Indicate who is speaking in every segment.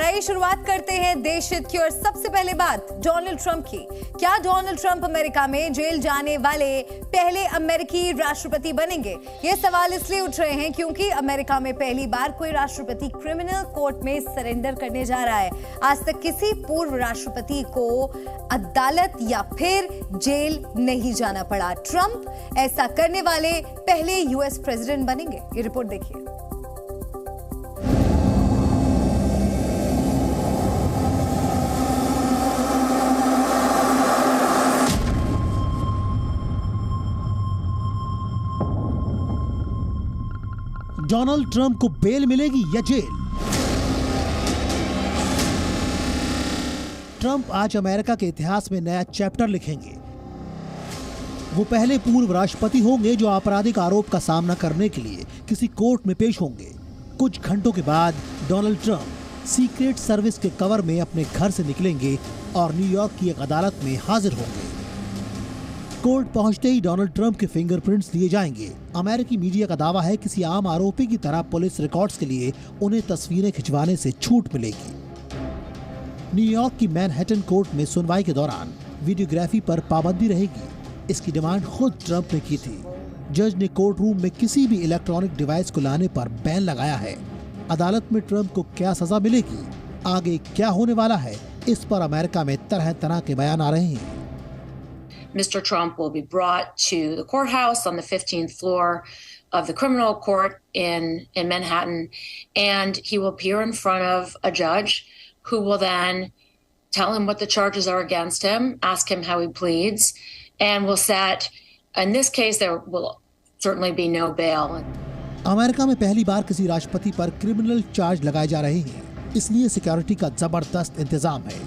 Speaker 1: आइए शुरुआत करते हैं देश हित की और सबसे पहले बात डोनाल्ड ट्रंप की। क्या डोनाल्ड ट्रंप अमेरिका में जेल जाने वाले पहले अमेरिकी राष्ट्रपति बनेंगे? ये सवाल इसलिए उठ रहे हैं क्योंकि अमेरिका में पहली बार कोई राष्ट्रपति क्रिमिनल कोर्ट में सरेंडर करने जा रहा है। आज तक किसी पूर्व राष्ट्रपति को अदालत या फिर जेल नहीं जाना पड़ा। ट्रंप ऐसा करने वाले पहले यूएस प्रेसिडेंट बनेंगे। ये रिपोर्ट देखिए।
Speaker 2: डोनाल्ड ट्रंप को बेल मिलेगी या जेल? ट्रंप आज अमेरिका के इतिहास में नया चैप्टर लिखेंगे। वो पहले पूर्व राष्ट्रपति होंगे जो आपराधिक आरोप का सामना करने के लिए किसी कोर्ट में पेश होंगे। कुछ घंटों के बाद डोनाल्ड ट्रंप सीक्रेट सर्विस के कवर में अपने घर से निकलेंगे और न्यूयॉर्क की एक अदालत में हाजिर होंगे। कोर्ट पहुंचते ही डोनाल्ड ट्रंप के फिंगरप्रिंट्स लिए जाएंगे। अमेरिकी मीडिया का दावा है किसी आम आरोपी की तरह पुलिस रिकॉर्ड्स के लिए उन्हें तस्वीरें खिंचवाने से छूट मिलेगी। न्यूयॉर्क की मैनहट्टन कोर्ट में सुनवाई के दौरान वीडियोग्राफी पर पाबंदी रहेगी। इसकी डिमांड खुद ट्रंप ने की थी। जज ने कोर्ट रूम में किसी भी इलेक्ट्रॉनिक डिवाइस को लाने पर बैन लगाया है। अदालत में ट्रंप को क्या सजा मिलेगी, आगे क्या होने वाला है, इस पर अमेरिका में तरह तरह के बयान आ रहे हैं।
Speaker 3: Mr. Trump will be brought to the courthouse on the 15th floor of the criminal court in Manhattan, and he will appear in front of a judge who will then tell him what the charges are against him, ask him how he pleads, and will set, in this case, there will certainly be no bail.
Speaker 2: America में पहली बार किसी राष्ट्रपति पर criminal charge लगाए जा रहे हैं, इसलिए सिक्योरिटी का जबरदस्त इंतजाम है।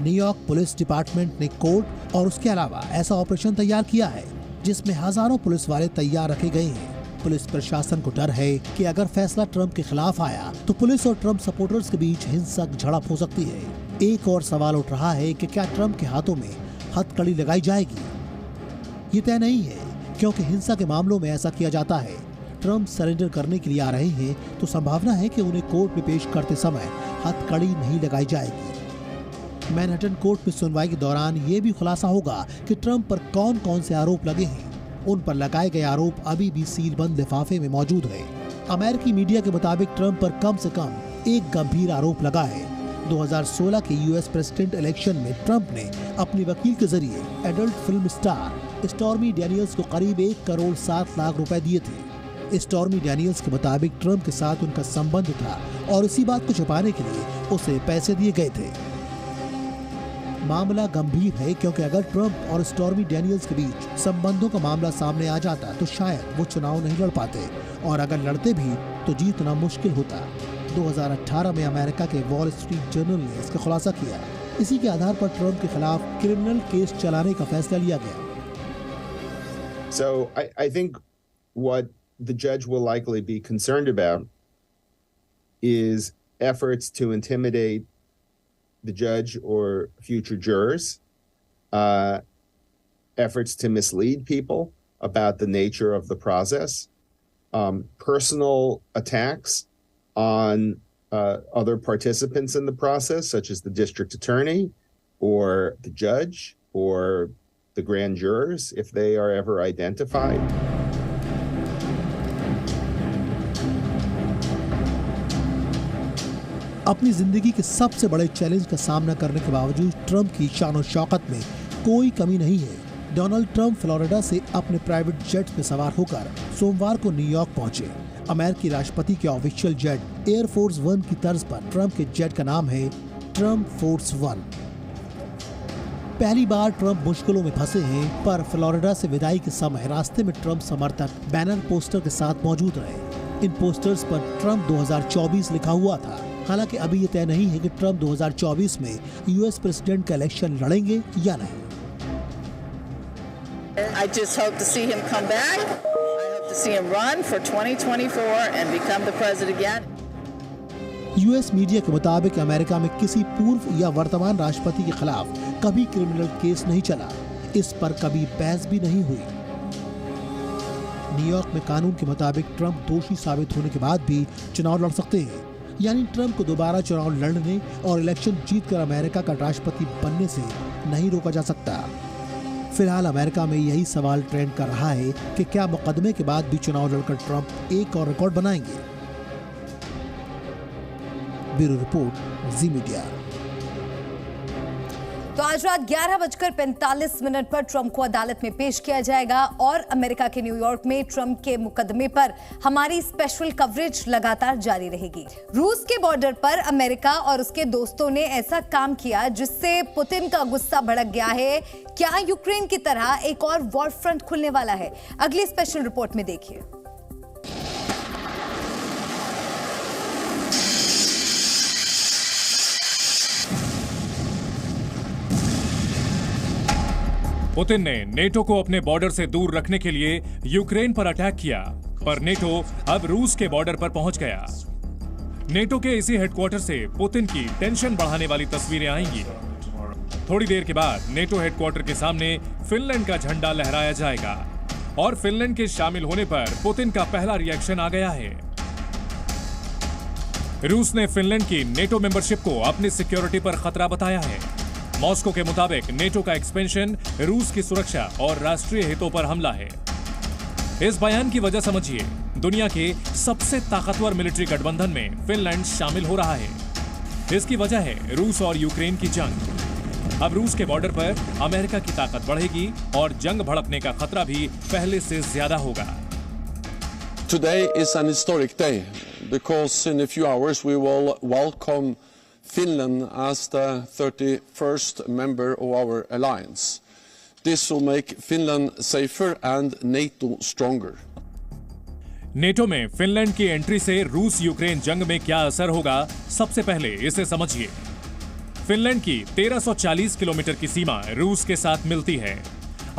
Speaker 2: न्यूयॉर्क पुलिस डिपार्टमेंट ने कोर्ट और उसके अलावा ऐसा ऑपरेशन तैयार किया है जिसमें हजारों पुलिस वाले तैयार रखे गए हैं। पुलिस प्रशासन को डर है कि अगर फैसला ट्रंप के खिलाफ आया तो पुलिस और ट्रंप सपोर्टर्स के बीच हिंसक झड़प हो सकती है। एक और सवाल उठ रहा है कि क्या ट्रंप के हाथों में हथकड़ी लगाई जाएगी? ये तय नहीं है क्योंकि हिंसा के मामलों में ऐसा किया जाता है। ट्रंप सरेंडर करने के लिए आ रहे हैं तो संभावना है कि उन्हें कोर्ट में पेश करते समय हथकड़ी नहीं लगाई जाएगी। मैनहट्टन कोर्ट में सुनवाई के दौरान ये भी खुलासा होगा कि ट्रंप पर कौन कौन से आरोप लगे हैं। उन पर लगाए गए आरोप अभी भी सीलबंद लिफाफे में मौजूद हैं। अमेरिकी मीडिया के मुताबिक ट्रंप पर कम से कम एक गंभीर आरोप लगा है। 2016 के यूएस प्रेसिडेंट इलेक्शन में ट्रंप ने अपने वकील के जरिए adult film star stormy Daniels को करीब 1 करोड़ 7 लाख रुपए दिए थे। स्टॉर्मी डैनियल्स के मुताबिक ट्रंप के साथ उनका संबंध था और इसी बात को छुपाने के लिए उसे पैसे दिए गए थे। मामला गंभीर है क्योंकि अगर ट्रंप और स्टॉर्मी डैनियल्स के बीच संबंधों का मामला सामने आ जाता तो शायद वो चुनाव नहीं लड़ पाते, और अगर लड़ते भी तो जीतना मुश्किल होता। 2018 में अमेरिका के वॉल स्ट्रीट जर्नल ने इसका खुलासा किया। इसी के आधार पर ट्रंप के खिलाफ क्रिमिनल केस चलाने का फैसला लिया गया।
Speaker 4: So I think what the judge will likely be concerned about is efforts to intimidate the judge or future jurors, efforts to mislead people about the nature of the process, personal attacks on other participants in the process, such as the district attorney or the judge or the grand jurors, if they are ever identified.
Speaker 2: अपनी जिंदगी के सबसे बड़े challenge का सामना करने के बावजूद ट्रंप की शान और शौकत में कोई कमी नहीं है। डोनाल्ड ट्रंप फ्लोरिडा से अपने प्राइवेट जेट में सवार होकर सोमवार को न्यूयॉर्क पहुंचे। अमेरिकी राष्ट्रपति के ऑफिशियल जेट एयर फोर्स 1 की तर्ज पर ट्रंप के जेट का नाम है ट्रंप फोर्स 1। पहली बार ट्रंप मुश्किलों में फंसे हैं, पर फ्लोरिडा से विदाई के समय रास्ते में ट्रंप समर्थक बैनर पोस्टर के साथ मौजूद रहे। इन पोस्टर्स पर ट्रंप 2024 लिखा हुआ था। हालांकि अभी ये तय नहीं है कि ट्रंप 2024 में यूएस प्रेसिडेंट का इलेक्शन लड़ेंगे या नहीं।
Speaker 5: I just hope to see him come back. I hope to see him run for 2024 and become the president again.
Speaker 2: US media के मुताबिक अमेरिका में किसी पूर्व या वर्तमान राष्ट्रपति के खिलाफ कभी क्रिमिनल केस नहीं चला। इस पर कभी बहस भी नहीं हुई। न्यूयॉर्क में कानून के मुताबिक ट्रंप दोषी साबित होने के बाद भी चुनाव लड़ सकते हैं। यानी ट्रंप को दोबारा चुनाव लड़ने और इलेक्शन जीतकर अमेरिका का राष्ट्रपति बनने से नहीं रोका जा सकता। फिलहाल अमेरिका में यही सवाल ट्रेंड कर रहा है कि क्या मुकदमे के बाद भी चुनाव लड़कर ट्रंप एक और रिकॉर्ड बनाएंगे। ब्यूरो रिपोर्ट, जी मीडिया।
Speaker 1: तो आज रात 11:45 पर ट्रंप को अदालत में पेश किया जाएगा और अमेरिका के न्यूयॉर्क में ट्रंप के मुकदमे पर हमारी स्पेशल कवरेज लगातार जारी रहेगी। रूस के बॉर्डर पर अमेरिका और उसके दोस्तों ने ऐसा काम किया जिससे पुतिन का गुस्सा भड़क गया है। क्या यूक्रेन की तरह एक और वॉर फ्रंट खुलने वाला है? अगली स्पेशल रिपोर्ट में देखिए।
Speaker 6: पुतिन ने नेटो को अपने बॉर्डर से दूर रखने के लिए यूक्रेन पर अटैक किया, पर नेटो अब रूस के बॉर्डर पर पहुंच गया। नेटो के इसी हेडक्वार्टर से पुतिन की टेंशन बढ़ाने वाली तस्वीरें आएंगी। थोड़ी देर के बाद नेटो हेडक्वार्टर के सामने फिनलैंड का झंडा लहराया जाएगा और फिनलैंड के शामिल होने पर पुतिन का पहला रिएक्शन आ गया है। रूस ने फिनलैंड की नेटो मेंबरशिप को अपनी सिक्योरिटी पर खतरा बताया है। मॉस्को के मुताबिक नेटो का एक्सपेंशन रूस की सुरक्षा और राष्ट्रीय हितों पर हमला है। इस बयान की वजह समझिए, दुनिया के सबसे ताकतवर मिलिट्री गठबंधन में फिनलैंड शामिल हो रहा है। इसकी वजह है रूस और यूक्रेन की जंग। अब रूस के बॉर्डर पर अमेरिका की ताकत बढ़ेगी और जंग भड़कने का खतरा भी पहले से ज्यादा होगा।
Speaker 7: Today is an historic day because in a few hours we will welcome Finland as the 31st member of our alliance. This will make Finland safer and NATO stronger.
Speaker 6: NATO में फिनलैंड की entry से रूस Ukraine जंग में क्या असर होगा, सबसे पहले इसे समझिए। फिनलैंड की 1340 किलोमीटर की सीमा रूस के साथ मिलती है।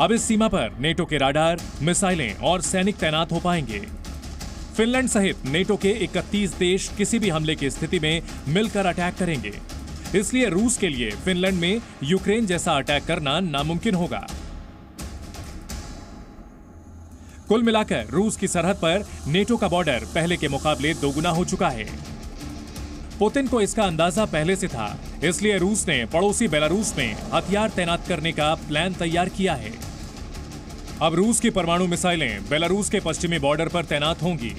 Speaker 6: अब इस सीमा पर नेटो के राडार, मिसाइलें और सैनिक तैनात हो पाएंगे। फिनलैंड सहित नेटो के 31 देश किसी भी हमले की स्थिति में मिलकर अटैक करेंगे। इसलिए रूस के लिए फिनलैंड में यूक्रेन जैसा अटैक करना नामुमकिन होगा। कुल मिलाकर रूस की सरहद पर नेटो का बॉर्डर पहले के मुकाबले दोगुना हो चुका है। पुतिन को इसका अंदाजा पहले से था, इसलिए रूस ने पड़ोसी बेलारूस में हथियार तैनात करने का प्लान तैयार किया है। अब रूस की परमाणु मिसाइलें बेलारूस के पश्चिमी बॉर्डर पर तैनात होंगी।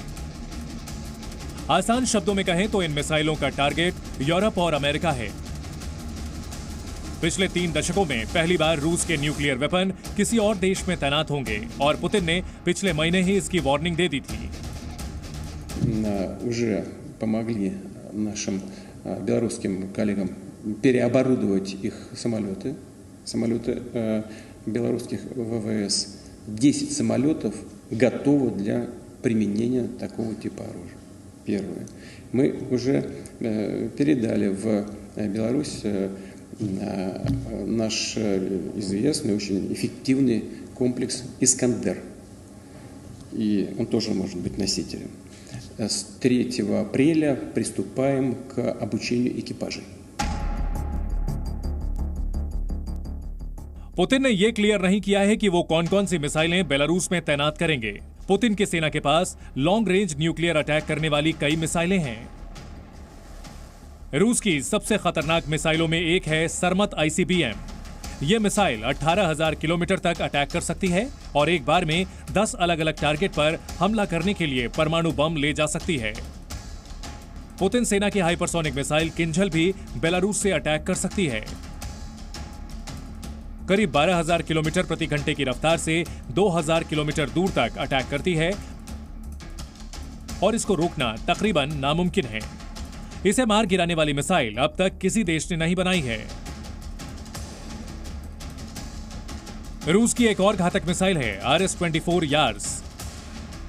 Speaker 6: आसान शब्दों में कहें तो इन मिसाइलों का टारगेट यूरोप और अमेरिका है। पिछले 3 दशकों में पहली बार रूस के न्यूक्लियर वेपन किसी और देश में तैनात होंगे और पुतिन ने पिछले महीने ही इसकी वार्निंग दे दी थी।
Speaker 8: Уже помогли нашим белорусским коллегам переоборудовать их самолеты белорусских ВВС. 10 самолетов готовы для применения такого типа оружия. Первое. Мы уже передали в Беларусь наш известный, очень эффективный комплекс «Искандер». И он тоже может быть носителем. С 3 апреля приступаем к обучению экипажей.
Speaker 6: पुतिन ने यह क्लियर नहीं किया है कि वो कौन कौन सी मिसाइलें बेलारूस में तैनात करेंगे। पुतिन की सेना के पास लॉन्ग रेंज न्यूक्लियर अटैक करने वाली कई मिसाइलें हैं। रूस की सबसे खतरनाक मिसाइलों में एक है सरमत ICBM। यह मिसाइल 18,000 किलोमीटर तक अटैक कर सकती है और एक बार में 10 अलग अलग टारगेट पर हमला करने के लिए परमाणु बम ले जा सकती है। पुतिन सेना की हाइपरसोनिक मिसाइल किंझल भी बेलारूस से अटैक कर सकती है। करीब 12,000 किलोमीटर प्रति घंटे की रफ्तार से 2,000 किलोमीटर दूर तक अटैक करती है और इसको रोकना तकरीबन नामुमकिन है। इसे मार गिराने वाली मिसाइल अब तक किसी देश ने नहीं बनाई है। रूस की एक और घातक मिसाइल है RS-24 यार्स।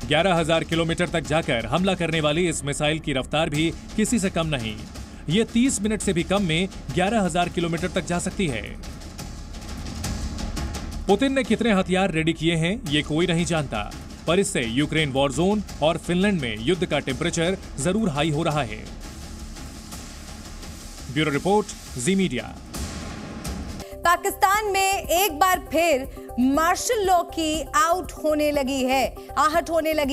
Speaker 6: 11,000 किलोमीटर तक जाकर हमला करने वाली इस मिसाइल की रफ्तार भी किसी से कम नहीं। ये 30 मिनट से भी कम में 11,000 किलोमीटर तक जा सकती है। पुतिन ने कितने हथियार रेडी किए हैं ये कोई नहीं जानता, पर इससे यूक्रेन वॉर जोन और फिनलैंड में युद्ध का टेम्परेचर जरूर हाई हो रहा है। ब्यूरो रिपोर्ट, जी मीडिया।
Speaker 1: पाकिस्तान में एक बार फिर मार्शल लॉ की आहट होने लगी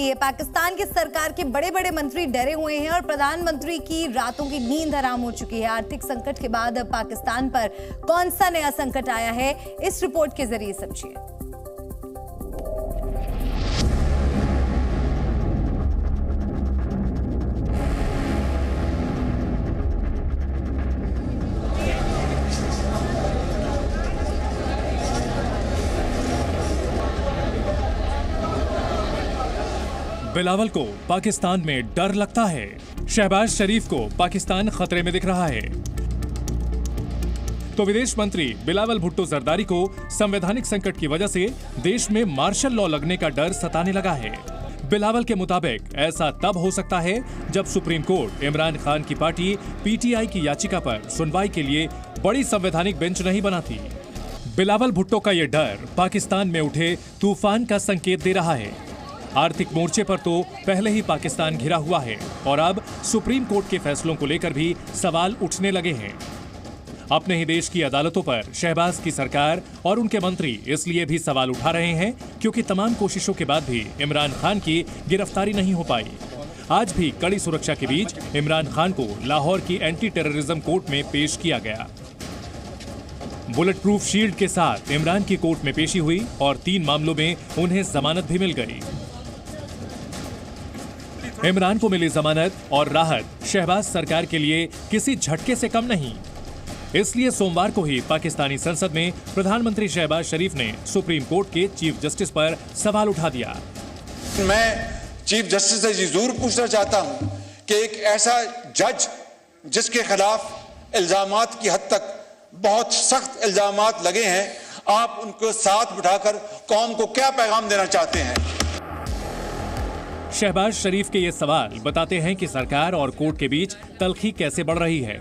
Speaker 1: है। पाकिस्तान की सरकार के बड़े बड़े मंत्री डरे हुए हैं और प्रधानमंत्री की रातों की नींद हराम हो चुकी है। आर्थिक संकट के बाद अब पाकिस्तान पर कौन सा नया संकट आया है, इस रिपोर्ट के जरिए समझिए।
Speaker 6: बिलावल को पाकिस्तान में डर लगता है। शहबाज शरीफ को पाकिस्तान खतरे में दिख रहा है। तो विदेश मंत्री बिलावल भुट्टो जरदारी को संवैधानिक संकट की वजह से देश में मार्शल लॉ लगने का डर सताने लगा है। बिलावल के मुताबिक ऐसा तब हो सकता है जब सुप्रीम कोर्ट इमरान खान की पार्टी पीटीआई की याचिका पर सुनवाई के लिए बड़ी संवैधानिक बेंच नहीं बनाती। बिलावल भुट्टो का यह डर पाकिस्तान में उठे तूफान का संकेत दे रहा है। आर्थिक मोर्चे पर तो पहले ही पाकिस्तान घिरा हुआ है और अब सुप्रीम कोर्ट के फैसलों को लेकर भी सवाल उठने लगे हैं। अपने ही देश की अदालतों पर शहबाज की सरकार और उनके मंत्री इसलिए भी सवाल उठा रहे हैं क्योंकि तमाम कोशिशों के बाद भी इमरान खान की गिरफ्तारी नहीं हो पाई। आज भी कड़ी सुरक्षा के बीच इमरान खान को लाहौर की एंटी टेररिज्म कोर्ट में पेश किया गया। बुलेट प्रूफ शील्ड के साथ इमरान की कोर्ट में पेशी हुई और 3 मामलों में उन्हें जमानत भी मिल गई। इमरान को मिली जमानत और राहत शहबाज सरकार के लिए किसी झटके से कम नहीं। इसलिए सोमवार को ही पाकिस्तानी संसद में प्रधानमंत्री शहबाज शरीफ ने सुप्रीम कोर्ट के चीफ जस्टिस पर सवाल उठा दिया।
Speaker 9: मैं चीफ जस्टिस से जरूर पूछना चाहता हूं कि एक ऐसा जज जिसके खिलाफ इल्जामात की हद तक बहुत सख्त इल्जामात लगे हैं, आप उनको साथ बिठाकर कौम को क्या पैगाम देना चाहते हैं?
Speaker 6: शहबाज शरीफ के ये सवाल बताते हैं कि सरकार और कोर्ट के बीच तल्खी कैसे बढ़ रही है।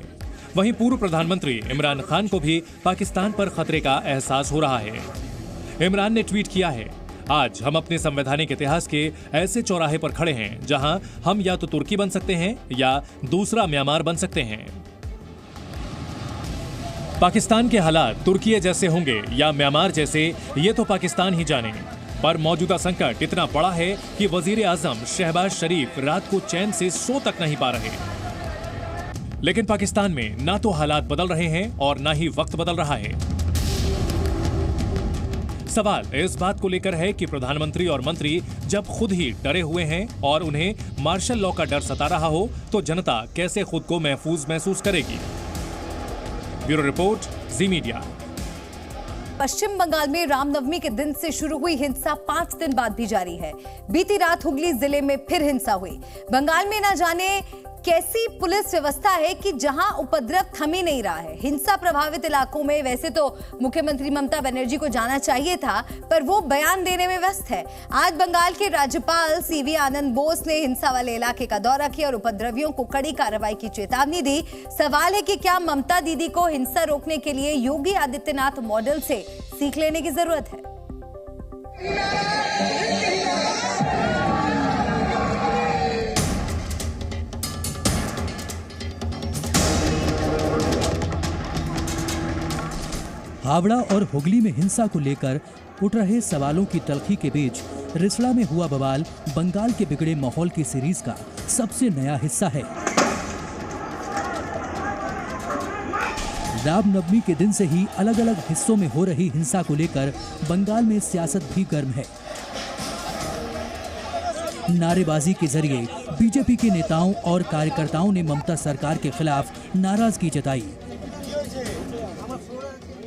Speaker 6: वहीं पूर्व प्रधानमंत्री इमरान खान को भी पाकिस्तान पर खतरे का एहसास हो रहा है। इमरान ने ट्वीट किया है, आज हम अपने संवैधानिक इतिहास के ऐसे चौराहे पर खड़े हैं जहां हम या तो तुर्की बन सकते हैं या दूसरा म्यांमार बन सकते हैं। पाकिस्तान के हालात तुर्की जैसे होंगे या म्यांमार जैसे, ये तो पाकिस्तान ही जाने। पर मौजूदा संकट इतना बड़ा है कि वजीर आजम शहबाज शरीफ रात को चैन से सो तक नहीं पा रहे। लेकिन पाकिस्तान में ना तो हालात बदल रहे हैं और ना ही वक्त बदल रहा है। सवाल इस बात को लेकर है कि प्रधानमंत्री और मंत्री जब खुद ही डरे हुए हैं और उन्हें मार्शल लॉ का डर सता रहा हो तो जनता कैसे खुद को महफूज महसूस करेगी। ब्यूरो रिपोर्ट, जी मीडिया।
Speaker 1: पश्चिम बंगाल में रामनवमी के दिन से शुरू हुई हिंसा 5 दिन बाद भी जारी है। बीती रात हुगली जिले में फिर हिंसा हुई। बंगाल में ना जाने कैसी पुलिस व्यवस्था है कि जहां उपद्रव थम ही नहीं रहा है। हिंसा प्रभावित इलाकों में वैसे तो मुख्यमंत्री ममता बनर्जी को जाना चाहिए था, पर वो बयान देने में व्यस्त है। आज बंगाल के राज्यपाल सीवी आनंद बोस ने हिंसा वाले इलाके का दौरा किया और उपद्रवियों को कड़ी कार्रवाई की चेतावनी दी। सवाल है कि क्या ममता दीदी को हिंसा रोकने के लिए योगी आदित्यनाथ मॉडल से सीख लेने की जरूरत है?
Speaker 10: हावड़ा और हुगली में हिंसा को लेकर उठ रहे सवालों की तल्खी के बीच रिसड़ा में हुआ बवाल बंगाल के बिगड़े माहौल की सीरीज का सबसे नया हिस्सा है। रामनवमी के दिन से ही अलग अलग हिस्सों में हो रही हिंसा को लेकर बंगाल में सियासत भी गर्म है। नारेबाजी के जरिए बीजेपी के नेताओं और कार्यकर्ताओं ने ममता सरकार के खिलाफ नाराजगी जताई।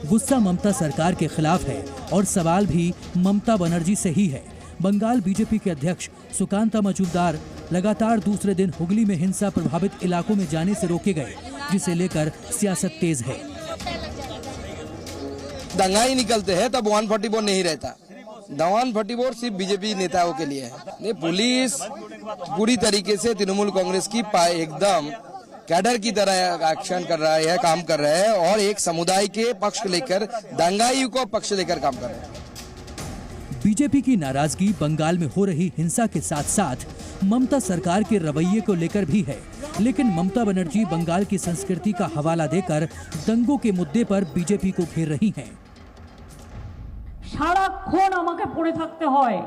Speaker 10: गुस्सा ममता सरकार के खिलाफ है और सवाल भी ममता बनर्जी से ही है। बंगाल बीजेपी के अध्यक्ष सुकांता मजूमदार लगातार दूसरे दिन हुगली में हिंसा प्रभावित इलाकों में जाने से रोके गए, जिसे लेकर सियासत तेज है।
Speaker 11: दंगाई निकलते हैं तब 144 नहीं रहता। 144 सिर्फ बीजेपी नेताओं के लिए है। नहीं, पुलिस पूरी तरीके से तृणमूल कांग्रेस की एकदम कैडर की तरह एक्शन कर रहा है, काम कर रहा है और एक समुदाय के पक्ष लेकर, दंगाई को पक्ष लेकर काम कर रहे हैं।
Speaker 10: बीजेपी की नाराजगी बंगाल में हो रही हिंसा के साथ साथ ममता सरकार के रवैये को लेकर भी है, लेकिन ममता बनर्जी बंगाल की संस्कृति का हवाला देकर दंगों के मुद्दे पर बीजेपी को घेर रही हैं।
Speaker 12: সারাক্ষণ আমাকে পড়ে থাকতে হয়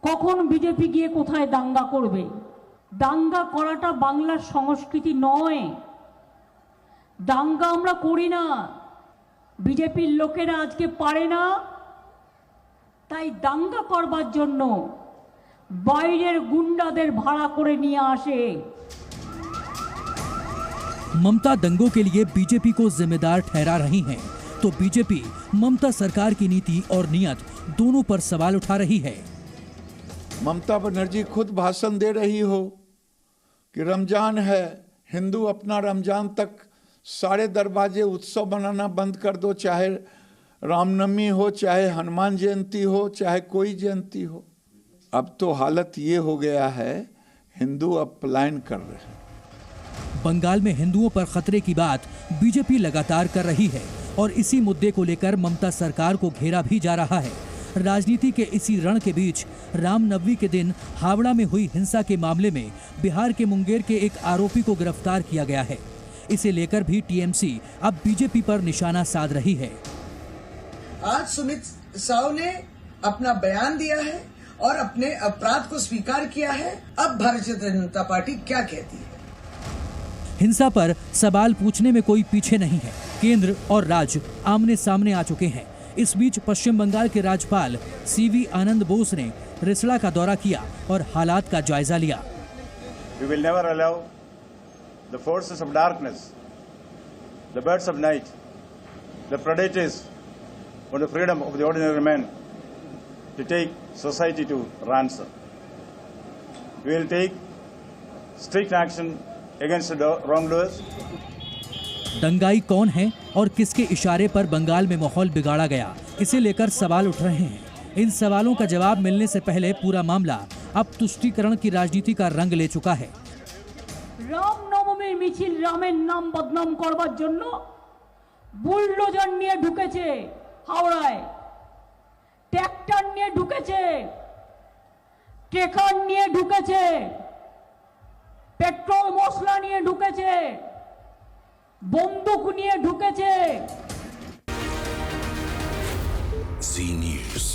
Speaker 12: কখন বিজেপি গিয়ে কোথায় দাঙ্গা করবে। দাঙ্গা করাটা বাংলার সংস্কৃতি নয়, দাঙ্গা আমরা করি না। বিজেপির লোকেরা আজকে পারে না, তাই দাঙ্গা করবার জন্য বাইরের গুন্ডাদের ভাড়া করে নিয়ে আসে।
Speaker 10: ममता दंगों के लिए बीजेपी को जिम्मेदार ठहरा रही हैं, तो बीजेपी ममता सरकार की नीति और नियत दोनों पर सवाल उठा रही है।
Speaker 13: ममता बनर्जी खुद भाषण दे रही हो कि रमजान है, हिंदू अपना रमजान तक सारे दरवाजे उत्सव मनाना बंद कर दो, चाहे रामनवमी हो, चाहे हनुमान जयंती हो, चाहे कोई जयंती हो। अब तो हालत ये हो गया है, हिंदू अब पलायन कर रहे हैं।
Speaker 10: बंगाल में हिंदुओं पर खतरे की बात बीजेपी लगातार कर रही है और इसी मुद्दे को लेकर ममता सरकार को घेरा भी जा रहा है। राजनीति के इसी रण के बीच रामनवमी के दिन हावड़ा में हुई हिंसा के मामले में बिहार के मुंगेर के एक आरोपी को गिरफ्तार किया गया है। इसे लेकर भी टीएमसी अब बीजेपी पर निशाना साध रही है।
Speaker 14: आज सुमित साव ने अपना बयान दिया है और अपने अपराध को स्वीकार किया है। अब भारतीय जनता पार्टी क्या कहती है?
Speaker 10: हिंसा पर सवाल पूछने में कोई पीछे नहीं है। केंद्र और राज्य आमने सामने आ चुके हैं। इस बीच पश्चिम बंगाल के राज्यपाल सीवी आनंद बोस ने रिसड़ा का दौरा किया और हालात का जायजा लिया।
Speaker 15: We will never allow the forces of darkness, the birds of night, the predators on the freedom of the ordinary man to take society to ransom. We will take strict action against the wrongdoers.
Speaker 10: दंगाई कौन है और किसके इशारे पर बंगाल में माहौल बिगाड़ा गया, इसे लेकर सवाल उठ रहे हैं। इन सवालों का जवाब मिलने से पहले पूरा मामला अब तुष्टीकरण की राजनीति का रंग ले चुका है।
Speaker 12: রামনবমীর মিছিল রামের নাম বদনাম করবার জন্য বুলডোজার নিয়ে ঢুকেছে হাওড়ায়, ট্র্যাক্টর নিয়ে ঢুকেছে, ট্রেকার নিয়ে ঢুকেছে, পেট্রোল মশলা নিয়ে ঢুকেছে, বন্দুক নিয়ে ঢুকেছে।
Speaker 16: Z News।